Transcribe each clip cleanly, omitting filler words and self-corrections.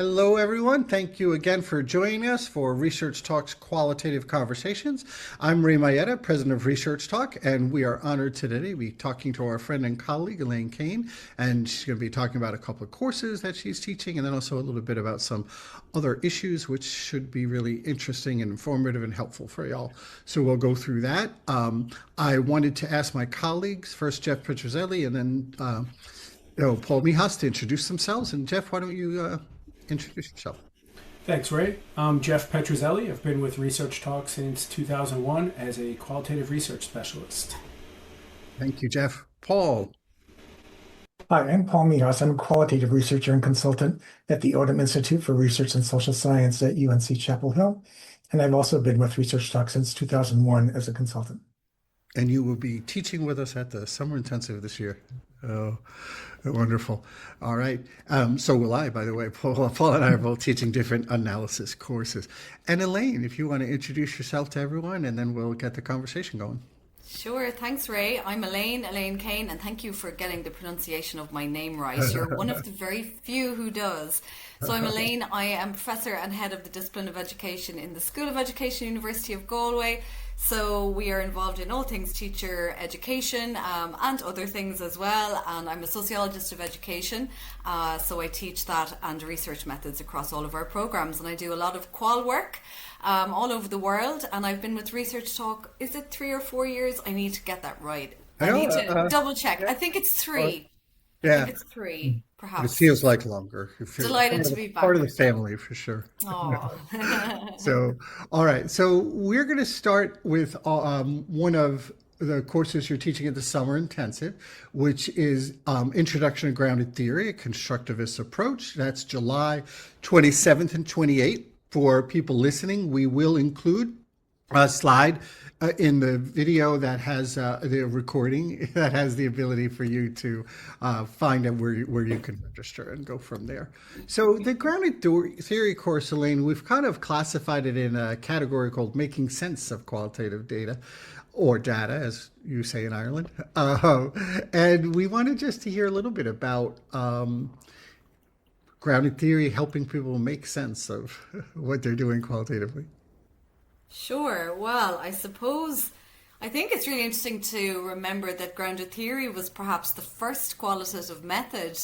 Hello, everyone. Thank you again for joining us for Research Talk's Qualitative Conversations. I'm Ray Mayetta, president of Research Talk, and we are honored today to be talking to our friend and colleague, Elaine Keane, and she's going to be talking about a couple of courses that she's teaching, and then also a little bit about some other issues, which should be really interesting and informative and helpful for y'all. So we'll go through that. I wanted to ask my colleagues, first Jeff Petrozelli, and then Paul Mihas, to introduce themselves. And Jeff, why don't you introduce yourself? Thanks, Ray. I'm Jeff Petrozelli. I've been with Research Talk since 2001 as a qualitative research specialist. Thank you, Jeff. Paul. Hi, I'm Paul Mihas. I'm a qualitative researcher and consultant at the Odom Institute for Research and Social Science at UNC Chapel Hill. And I've also been with Research Talk since 2001 as a consultant. And you will be teaching with us at the Summer Intensive this year. Oh, wonderful. All right. So will I, by the way. Paul and I are both teaching different analysis courses. And Elaine, if you want to introduce yourself to everyone, and then we'll get the conversation going. Sure. Thanks, Ray. I'm Elaine Keane, and thank you for getting the pronunciation of my name right. You're one of the very few who does. So I'm Elaine. I am professor and head of the discipline of education in the School of Education, University of Galway. So we are involved in all things teacher education and other things as well. And I'm a sociologist of education. So I teach that and research methods across all of our programs. And I do a lot of qual work all over the world. And I've been with Research Talk, is it 3 or 4 years? I need to get that right. I need to double check. I think it's 3. Yeah. I think it's 3, perhaps. It feels like longer. Delighted to be back. Part of the family, for sure. Oh. So, all right. So we're going to start with one of the courses you're teaching at the Summer Intensive, which is Introduction to Grounded Theory, a Constructivist Approach. That's July 27th and 28th. For people listening, we will include a slide in the video that has the recording that has the ability for you to find out where you can register and go from there. So the grounded theory course, Elaine, we've kind of classified it in a category called making sense of qualitative data, or data, as you say in Ireland. And we wanted just to hear a little bit about grounded theory helping people make sense of what they're doing qualitatively. Sure. Well, I think it's really interesting to remember that grounded theory was perhaps the first qualitative method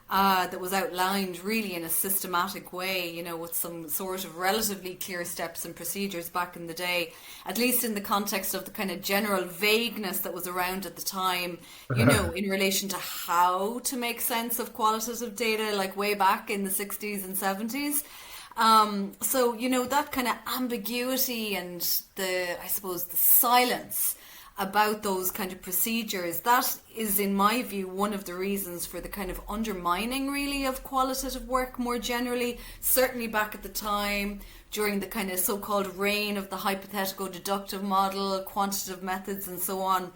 that was outlined really in a systematic way, with some sort of relatively clear steps and procedures back in the day, at least in the context of the kind of general vagueness that was around at the time, in relation to how to make sense of qualitative data, like way back in the 60s and 70s. So, that kind of ambiguity and the silence about those kind of procedures, that is, in my view, one of the reasons for the kind of undermining, really, of qualitative work more generally, certainly back at the time, during the kind of so-called reign of the hypothetical deductive model, quantitative methods, and so on.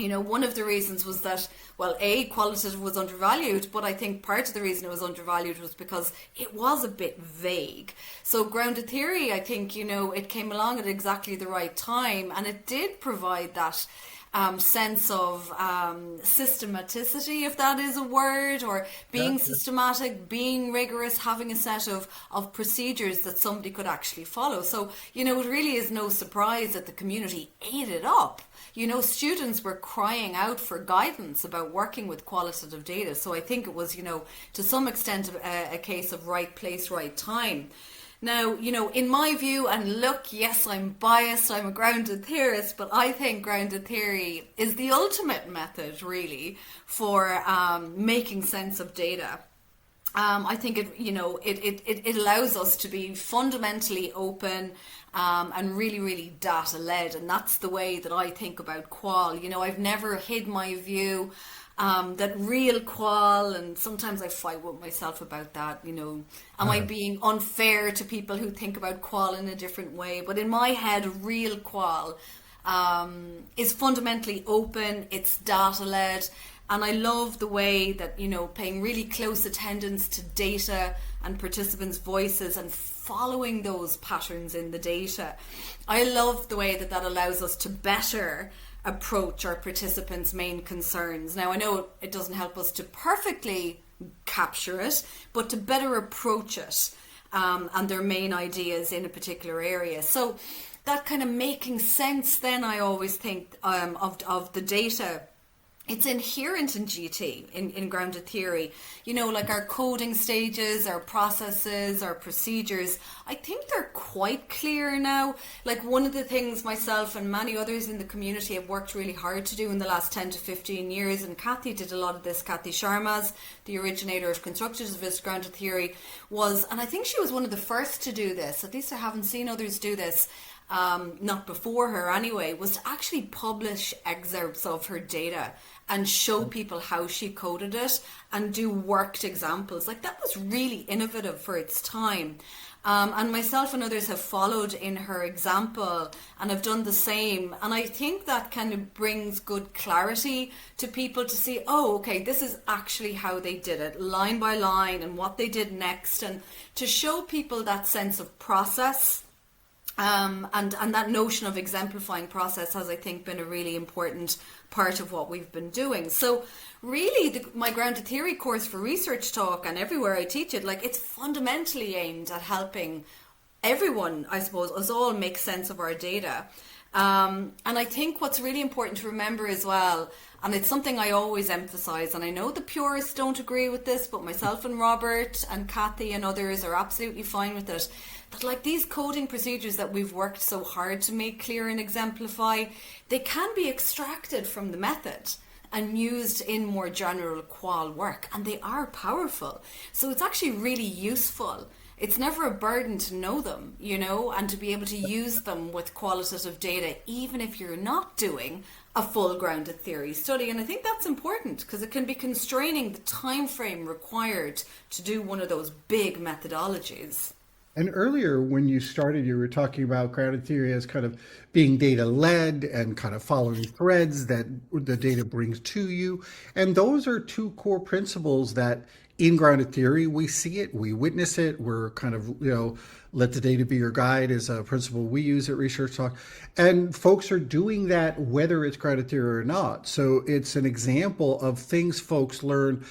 One of the reasons was that, qualitative was undervalued, but I think part of the reason it was undervalued was because it was a bit vague. So grounded theory, I think, it came along at exactly the right time, and it did provide that sense of systematicity, if that is a word, or being systematic, being rigorous, having a set of procedures that somebody could actually follow. So, it really is no surprise that the community ate it up. Students were crying out for guidance about working with qualitative data. So I think it was, to some extent a case of right place, right time. Now, in my view, and look, yes, I'm biased, I'm a grounded theorist, but I think grounded theory is the ultimate method, really, for making sense of data. I think it allows us to be fundamentally open and really, really data-led, and that's the way that I think about qual. I've never hid my view that real qual, and sometimes I fight with myself about that, am I being unfair to people who think about qual in a different way? But in my head, real qual is fundamentally open, it's data-led, and I love the way that, paying really close attendance to data and participants' voices and following those patterns in the data. I love the way that allows us to better approach our participants' main concerns. Now, I know it doesn't help us to perfectly capture it, but to better approach it and their main ideas in a particular area. So that kind of making sense then, I always think, of the data. It's inherent in GT, in grounded theory. You know, like our coding stages, our processes, our procedures, I think they're quite clear now. Like one of the things myself and many others in the community have worked really hard to do in the last 10 to 15 years, and Kathy did a lot of this, Kathy Sharmas, the originator of Constructivist grounded theory, and I think she was one of the first to do this, at least I haven't seen others do this, not before her anyway, was to actually publish excerpts of her data and show people how she coded it and do worked examples. Like that was really innovative for its time. And myself and others have followed in her example and have done the same. And I think that kind of brings good clarity to people to see, oh, okay, this is actually how they did it, line by line, and what they did next. And to show people that sense of process. And that notion of exemplifying process has, I think, been a really important part of what we've been doing. So really, my grounded theory course for ResearchTalk and everywhere I teach it, like it's fundamentally aimed at helping everyone, I suppose, us all make sense of our data. And I think what's really important to remember as well, and it's something I always emphasize, and I know the purists don't agree with this, but myself and Robert and Kathy and others are absolutely fine with it, that like these coding procedures that we've worked so hard to make clear and exemplify, they can be extracted from the method and used in more general qual work, and they are powerful. So it's actually really useful. It's never a burden to know them, you know, and to be able to use them with qualitative data, even if you're not doing a full grounded theory study. And I think that's important because it can be constraining the time frame required to do one of those big methodologies. And earlier, when you started, you were talking about grounded theory as kind of being data-led and kind of following threads that the data brings to you. And those are two core principles that in grounded theory, we see it, we witness it, we're kind of, you know, let the data be your guide is a principle we use at ResearchTalk. And folks are doing that whether it's grounded theory or not. So it's an example of things folks learn.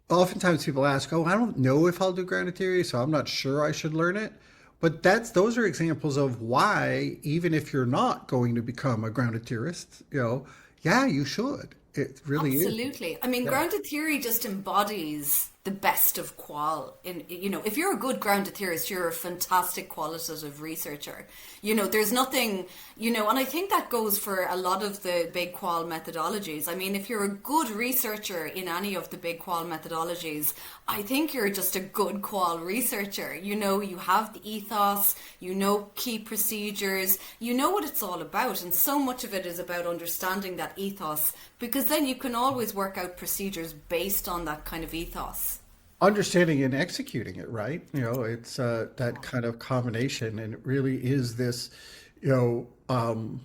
Oftentimes people ask, oh, I don't know if I'll do grounded theory, so I'm not sure I should learn it. But those are examples of why, even if you're not going to become a grounded theorist, you know, yeah, you should. It really is. Absolutely. I mean, grounded theory just embodies the best of qual. You know, if you're a good grounded theorist, you're a fantastic qualitative researcher. You know, there's nothing, you know, and I think that goes for a lot of the big qual methodologies. I mean, if you're a good researcher in any of the big qual methodologies, I think you're just a good qual researcher. You know, you have the ethos, you know key procedures, you know what it's all about. And so much of it is about understanding that ethos, because then you can always work out procedures based on that kind of ethos. Understanding and executing it, right? You know, it's that kind of combination, and it really is this, you know,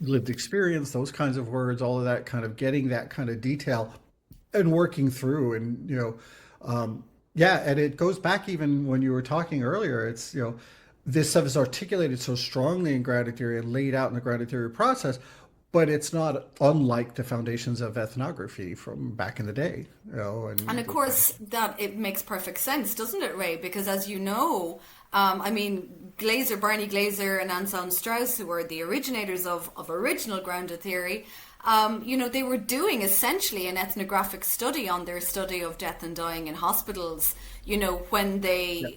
lived experience, those kinds of words, all of that kind of getting that kind of detail and working through, and you know, yeah, and it goes back even when you were talking earlier. It's, you know, this stuff is articulated so strongly in grounded theory and laid out in the grounded theory process. But it's not unlike the foundations of ethnography from back in the day, you know. And of course, that it makes perfect sense, doesn't it, Ray? Because as you know, I mean, Barney Glaser and Anselm Strauss, who were the originators of original grounded theory, you know, they were doing essentially an ethnographic study on their study of death and dying in hospitals, you know, when they... Yep.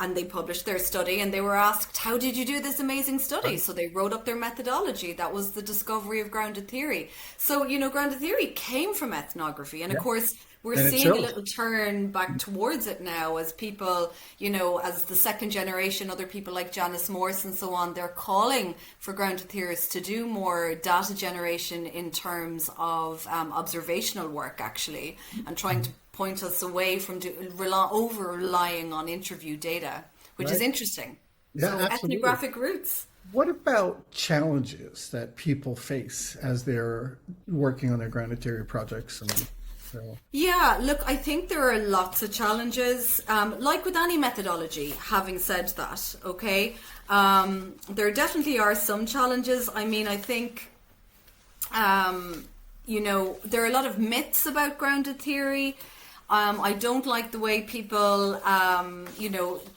And they published their study and they were asked, how did you do this amazing study? So they wrote up their methodology. That was the discovery of grounded theory. So, you know, grounded theory came from ethnography. And of course, we're seeing a little turn back towards it now as people, you know, as the second generation, other people like Janice Morse and so on, they're calling for grounded theorists to do more data generation in terms of observational work, actually, and trying to point us away from over-relying on interview data, which is interesting. Yeah, so absolutely. Ethnographic roots. What about challenges that people face as they're working on their grounded theory projects? And, so. Yeah, look, I think there are lots of challenges, like with any methodology, having said that, okay? There definitely are some challenges. I mean, I think... you know, there are a lot of myths about grounded theory. I don't like the way people,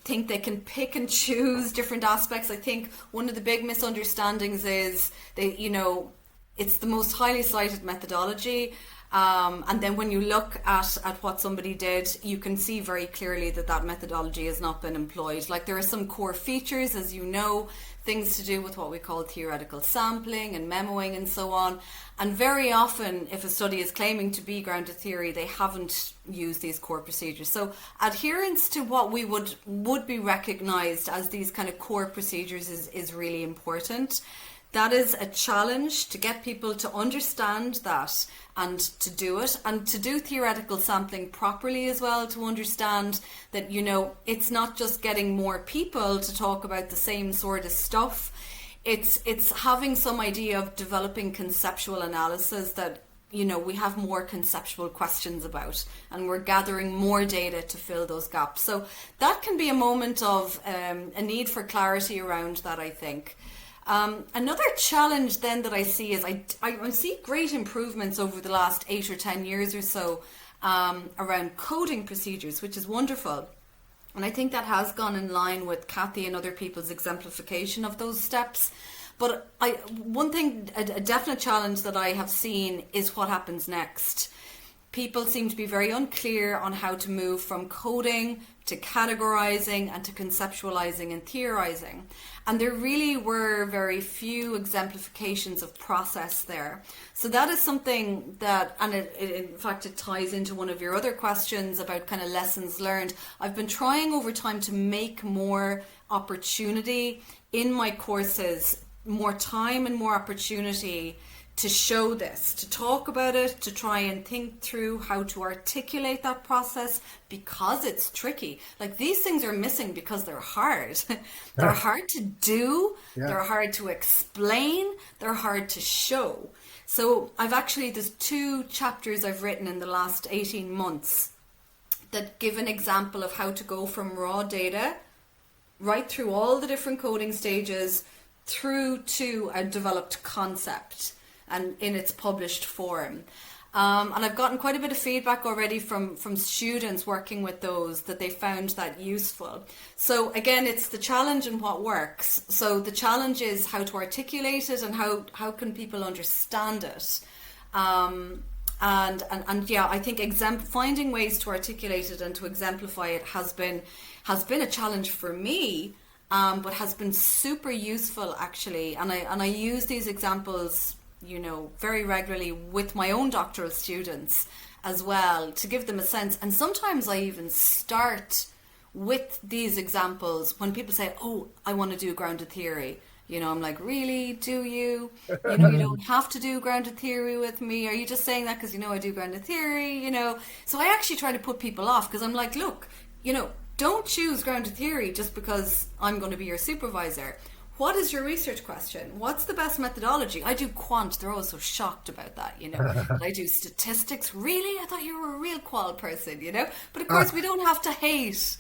think they can pick and choose different aspects. I think one of the big misunderstandings is it's the most highly cited methodology. And then when you look at what somebody did, you can see very clearly that methodology has not been employed. Like, there are some core features, as you know, things to do with what we call theoretical sampling and memoing and so on. And very often, if a study is claiming to be grounded theory, they haven't used these core procedures. So adherence to what we would be recognized as these kind of core procedures is really important. That is a challenge, to get people to understand that and to do it, and to do theoretical sampling properly as well, to understand that, it's not just getting more people to talk about the same sort of stuff. It's having some idea of developing conceptual analysis that, we have more conceptual questions about, and we're gathering more data to fill those gaps. So that can be a moment of a need for clarity around that, I think. Another challenge then that I see is I see great improvements over the last 8 or 10 years or so around coding procedures, which is wonderful. And I think that has gone in line with Kathy and other people's exemplification of those steps. But one thing, a definite challenge that I have seen is what happens next. People seem to be very unclear on how to move from coding to categorizing and to conceptualizing and theorizing. And there really were very few exemplifications of process there. So that is something that, and in fact, it ties into one of your other questions about kind of lessons learned. I've been trying over time to make more opportunity in my courses, more time and more opportunity to show this, to talk about it, to try and think through how to articulate that process, because it's tricky. Like, these things are missing because they're hard. They're hard to do, they're hard to explain, they're hard to show. So there's 2 chapters I've written in the last 18 months that give an example of how to go from raw data right through all the different coding stages through to a developed concept and in its published form. And I've gotten quite a bit of feedback already from students working with those, that they found that useful. So again, it's the challenge and what works. So the challenge is how to articulate it and how can people understand it. And I think finding ways to articulate it and to exemplify it has been a challenge for me, but has been super useful actually. And I use these examples very regularly with my own doctoral students as well, to give them a sense. And sometimes I even start with these examples when people say, oh, I want to do grounded theory. I'm like, really? Do you? You don't have to do grounded theory with me. Are you just saying that because I do grounded theory? So I actually try to put people off, because I'm like, look, don't choose grounded theory just because I'm going to be your supervisor. What is your research question? What's the best methodology? I do quant. They're always so shocked about that, I do statistics. Really? I thought you were a real qual person, But of course, we don't have to hate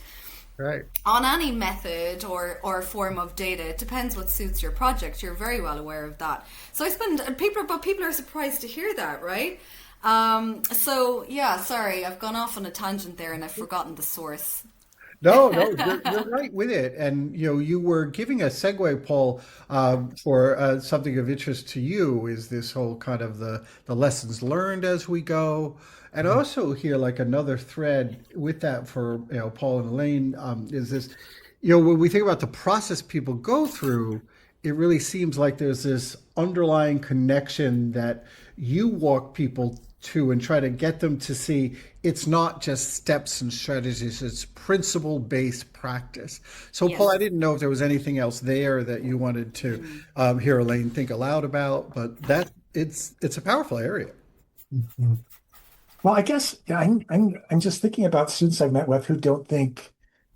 on any method or form of data. It depends what suits your project. You're very well aware of that. So people are surprised to hear that, right? Sorry, I've gone off on a tangent there and I've forgotten the source. No, you're right with it. And, you were giving a segue, Paul, for something of interest to you, is this whole kind of the lessons learned as we go. And also here, like another thread with that for, Paul and Elaine, is this, when we think about the process people go through, it really seems like there's this underlying connection that you walk people to and try to get them to see it's not just steps and strategies, it's principle-based practice. So, yes. Paul, I didn't know if there was anything else there that you wanted to hear Elaine think aloud about, but that it's a powerful area. Mm-hmm. Well, I guess I'm just thinking about students I've met with who don't think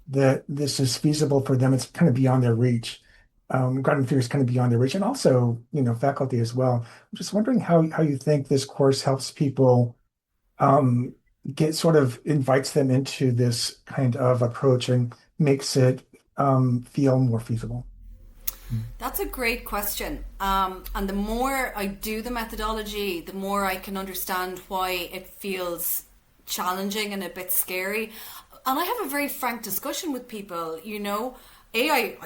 that this is feasible for them. It's kind of beyond their reach. Grounded theory is kind of beyond their reach, and also, faculty as well. I'm just wondering how you think this course helps people invites them into this kind of approach and makes it feel more feasible. That's a great question. And the more I do the methodology, the more I can understand why it feels challenging and a bit scary. And I have a very frank discussion with people, you know. I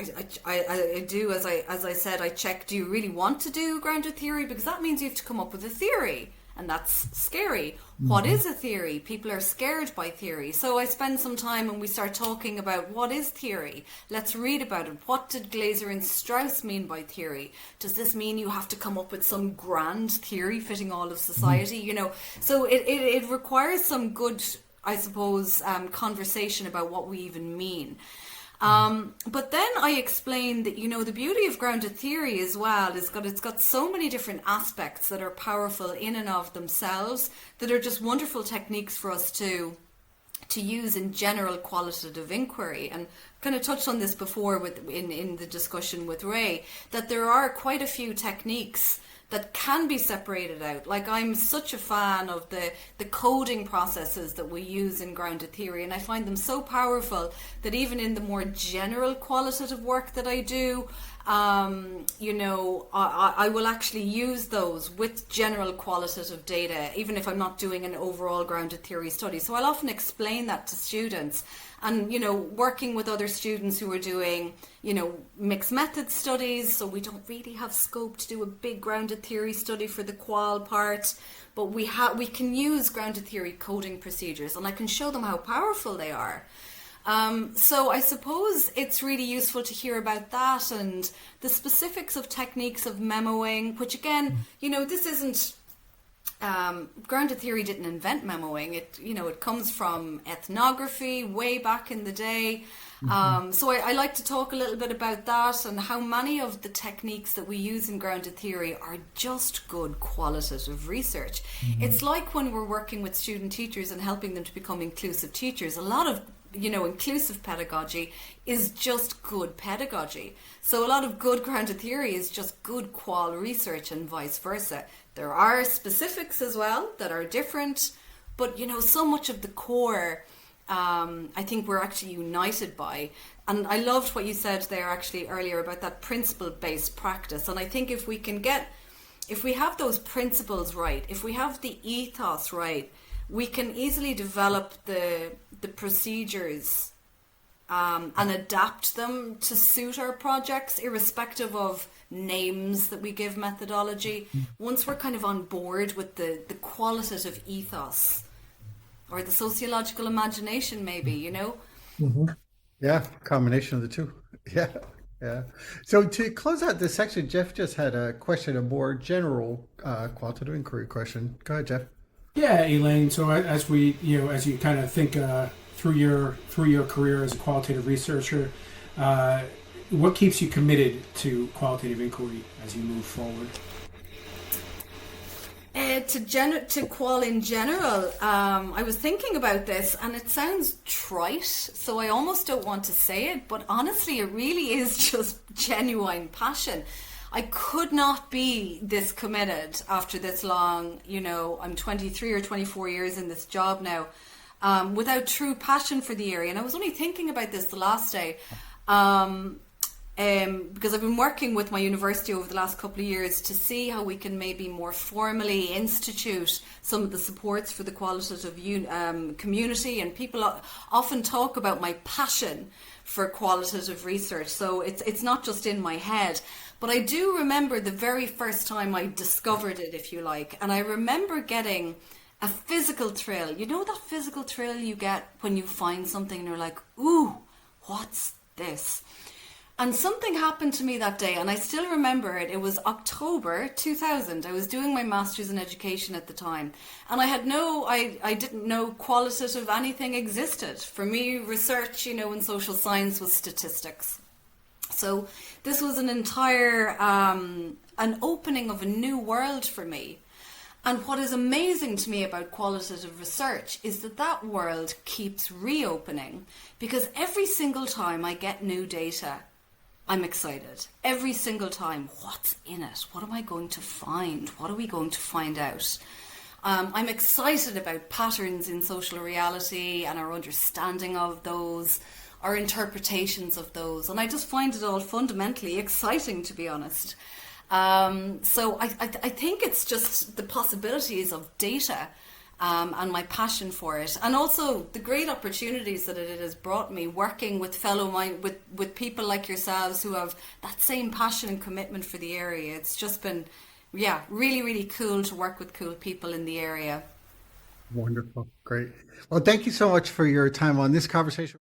do, as I said, I check, do you really want to do grounded theory? Because that means you have to come up with a theory. And that's scary. What is a theory? People are scared by theory. So I spend some time and we start talking about what is theory. Let's read about it. What did Glaser and Strauss mean by theory? Does this mean you have to come up with some grand theory fitting all of society? You know, so it requires some good, I suppose, conversation about what we even mean. But then I explained that, you know, the beauty of grounded theory as well is it's got so many different aspects that are powerful in and of themselves, that are just wonderful techniques for us to use in general qualitative inquiry. And kind of touched on this before in the discussion with Ray, that there are quite a few techniques that can be separated out. Like, I'm such a fan of the coding processes that we use in grounded theory, and I find them so powerful that even in the more general qualitative work that I do, you know, I will actually use those with general qualitative data, even if I'm not doing an overall grounded theory study. So I'll often explain that to students. And, you know, working with other students who are doing, you know, mixed method studies, so we don't really have scope to do a big grounded theory study for the qual part, but we can use grounded theory coding procedures, and I can show them how powerful they are. So I suppose it's really useful to hear about that and the specifics of techniques of memoing, which again, you know, this isn't... grounded theory didn't invent memoing. It comes from ethnography way back in the day. So I like to talk a little bit about that and how many of the techniques that we use in grounded theory are just good qualitative research. It's like when we're working with student teachers and helping them to become inclusive teachers. A lot of, you know, inclusive pedagogy is just good pedagogy. So a lot of good grounded theory is just good qual research and vice versa. There are specifics as well that are different, but, you know, so much of the core, I think we're actually united by. And I loved what you said there actually earlier about that principle-based practice. And I think if we have those principles right, if we have the ethos right, we can easily develop the procedures and adapt them to suit our projects, irrespective of names that we give methodology. Once we're kind of on board with the qualitative ethos or the sociological imagination, maybe, you know? Yeah, combination of the two. Yeah. So to close out this section, Jeff just had a question, a more general qualitative inquiry question. Go ahead, Jeff. Yeah, Elaine. So as you kind of think through your career as a qualitative researcher, what keeps you committed to qualitative inquiry as you move forward? To qual in general, I was thinking about this, and it sounds trite, so I almost don't want to say it, but honestly, it really is just genuine passion. I could not be this committed after this long, you know, I'm 23 or 24 years in this job now, without true passion for the area. And I was only thinking about this the last day, because I've been working with my university over the last couple of years to see how we can maybe more formally institute some of the supports for the qualitative community. And people often talk about my passion for qualitative research, so it's not just in my head. But I do remember the very first time I discovered it, if you like, and I remember getting a physical thrill. You know that physical thrill you get when you find something and you're like, ooh, what's this? And something happened to me that day, and I still remember it. It was October 2000. I was doing my master's in education at the time, and I didn't know qualitative anything existed. For me, research, you know, in social science was statistics. So this was an entire, an opening of a new world for me. And what is amazing to me about qualitative research is that world keeps reopening, because every single time I get new data, I'm excited. Every single time, what's in it? What am I going to find? What are we going to find out? I'm excited about patterns in social reality and our understanding of those, our interpretations of those. And I just find it all fundamentally exciting, to be honest. So I think it's just the possibilities of data and my passion for it, and also the great opportunities that it has brought me working with with people like yourselves who have that same passion and commitment for the area. It's just been, really, really cool to work with cool people in the area. Wonderful. Great. Well, thank you so much for your time on this conversation.